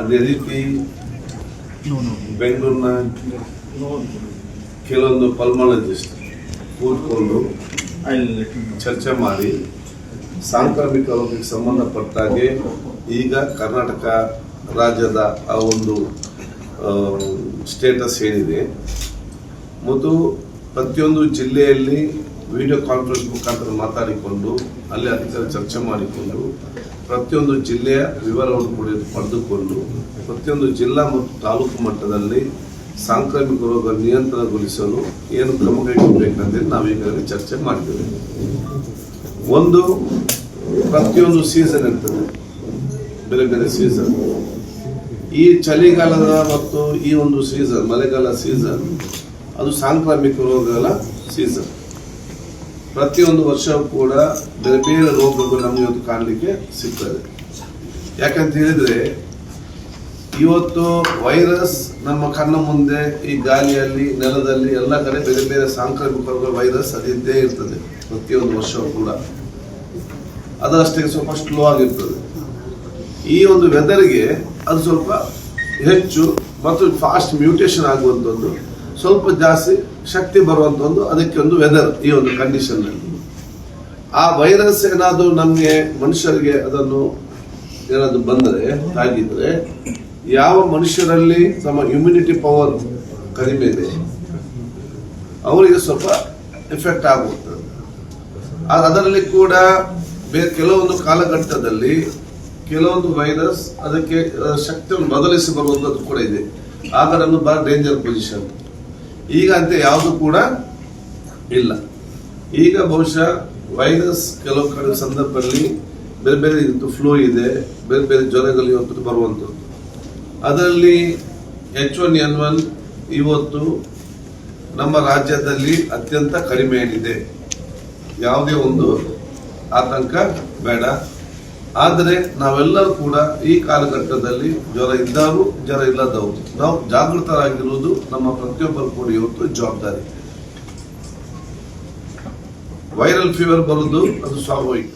ಅದೇ ರೀತಿ ಬೆಂಗಳೂರಿನ ಕೆಲವೊಂದು ಪಲ್ಮಾಲಜಿಸ್ಟ್ ಕೂತ್ಕೊಂಡು ಚರ್ಚೆ ಮಾಡಿ ಸಾಂಕ್ರಾಮಿಕ ರೋಗಕ್ಕೆ ಸಂಬಂಧಪಟ್ಟಾಗೆ ಈಗ ಕರ್ನಾಟಕ ರಾಜ್ಯದ ಆ ಒಂದು ಸ್ಟೇಟಸ್ ಏನಿದೆ ಮತ್ತು ಪ್ರತಿಯೊಂದು ಜಿಲ್ಲೆಯಲ್ಲಿ ವಿಡಿಯೋ ಕಾನ್ಫರೆನ್ಸ್ ಮುಖಾಂತರ ಮಾತಾಡಿಕೊಂಡು ಅಲ್ಲಿ ಅಧಿಕಾರಿ ಚರ್ಚೆ ಮಾಡಿಕೊಂಡು ಪ್ರತಿಯೊಂದು ಜಿಲ್ಲೆಯ ವಿವರವನ್ನು ಪಡೆದುಕೊಂಡು ಪ್ರತಿಯೊಂದು ಜಿಲ್ಲಾ ಮತ್ತು ತಾಲೂಕು ಮಟ್ಟದಲ್ಲಿ ಸಾಂಕ್ರಾಮಿಕ ರೋಗ ನಿಯಂತ್ರಣಗೊಳಿಸಲು ಏನು ಕ್ರಮ ಕೈಗೊಳ್ಳಬೇಕಂತೇಳಿ ನಾವೀಗಾಗಲೇ ಚರ್ಚೆ ಮಾಡಿದ್ದೇವೆ. ಒಂದು, ಪ್ರತಿಯೊಂದು ಸೀಸನ್ ಇರ್ತದೆ, ಬೇರೆ ಬೇರೆ ಸೀಸನ್. ಈ ಚಳಿಗಾಲದ ಮತ್ತು ಈ ಒಂದು ಸೀಸನ್, ಮಳೆಗಾಲ ಸೀಸನ್, ಅದು ಸಾಂಕ್ರಾಮಿಕ ರೋಗಗಳ ಸೀಸನ್. ಪ್ರತಿಯೊಂದು ವರ್ಷವೂ ಕೂಡ ಬೇರೆ ಬೇರೆ ರೋಗಗಳು ನಮಗೆ ಇವತ್ತು ಕಾಣಲಿಕ್ಕೆ ಸಿಗ್ತದೆ. ಯಾಕಂತ ಹೇಳಿದ್ರೆ ಇವತ್ತು ವೈರಸ್ ನಮ್ಮ ಕಣ್ಣ ಮುಂದೆ ಈ ಗಾಳಿಯಲ್ಲಿ, ನೆಲದಲ್ಲಿ ಎಲ್ಲ ಕಡೆ ಬೇರೆ ಬೇರೆ ಸಾಂಕ್ರಾಮಿಕ ರೋಗ ವೈರಸ್ ಅದಿದ್ದೇ ಇರ್ತದೆ ಪ್ರತಿಯೊಂದು ವರ್ಷವೂ ಕೂಡ. ಅದರಷ್ಟೇ ಸ್ವಲ್ಪ ಸ್ಲೋ ಆಗಿರ್ತದೆ. ಈ ಒಂದು ವೆದರ್ಗೆ ಅದು ಸ್ವಲ್ಪ ಹೆಚ್ಚು ಮತ್ತು ಫಾಸ್ಟ್ ಮ್ಯೂಟೇಷನ್ ಆಗುವಂಥದ್ದು, ಸ್ವಲ್ಪ ಜಾಸ್ತಿ ಶಕ್ತಿ ಬರುವಂಥದ್ದು ಅದಕ್ಕೆ ಒಂದು ವೆದರ್. ಈ ಒಂದು ಕಂಡೀಷನ್ನಲ್ಲಿ ಆ ವೈರಸ್ ಏನಾದರೂ ನಮಗೆ ಮನುಷ್ಯರಿಗೆ ಅದನ್ನು ಏನಾದರೂ ಬಂದರೆ, ತಾಗಿದ್ರೆ, ಯಾವ ಮನುಷ್ಯರಲ್ಲಿ ನಮ್ಮ ಇಮ್ಯುನಿಟಿ ಪವರ್ ಕಡಿಮೆ ಇದೆ ಅವರಿಗೆ ಸ್ವಲ್ಪ ಎಫೆಕ್ಟ್ ಆಗುತ್ತದೆ. ಅದರಲ್ಲಿ ಕೂಡ ಬೇರೆ ಕೆಲವೊಂದು ಕಾಲಘಟ್ಟದಲ್ಲಿ ಕೆಲವೊಂದು ವೈರಸ್ ಅದಕ್ಕೆ ಶಕ್ತಿಯನ್ನು ಬದಲಿಸಿ ಬರುವಂಥದ್ದು ಕೂಡ ಇದೆ. ಆಗ ನಮ್ದು ಬಹಳ ಡೇಂಜರ್ ಪೊಸಿಷನ್. ಈಗ ಅಂತ ಯಾವುದು ಕೂಡ ಇಲ್ಲ. ಈಗ ಬಹುಶಃ ವೈರಸ್ ಕೆಲವು ಕಡೆ ಸಂದರ್ಭದಲ್ಲಿ ಬೇರೆ ಬೇರೆ ಫ್ಲೂ ಇದೆ, ಬೇರೆ ಬೇರೆ ಜ್ವರಗಳು ಇವತ್ತು ಬರುವಂಥದ್ದು. ಅದರಲ್ಲಿ H1N1 ಇವತ್ತು ನಮ್ಮ ರಾಜ್ಯದಲ್ಲಿ ಅತ್ಯಂತ ಕಡಿಮೆ ಏನಿದೆ, ಯಾವುದೇ ಒಂದು ಆತಂಕ ಬೇಡ. ಆದರೆ ನಾವೆಲ್ಲರೂ ಕೂಡ ಈ ಕಾಲಘಟ್ಟದಲ್ಲಿ ಜ್ವರ ಇದ್ದವರು, ಜ್ವರ ಇಲ್ಲದವರು, ನಾವು ಜಾಗೃತರಾಗಿರುವುದು ನಮ್ಮ ಪ್ರತಿಯೊಬ್ಬರು ಕೂಡ ಇವತ್ತು ಜವಾಬ್ದಾರಿ. ವೈರಲ್ ಫೀವರ್ ಬರುವುದು ಅದು ಸ್ವಾಭಾವಿಕ.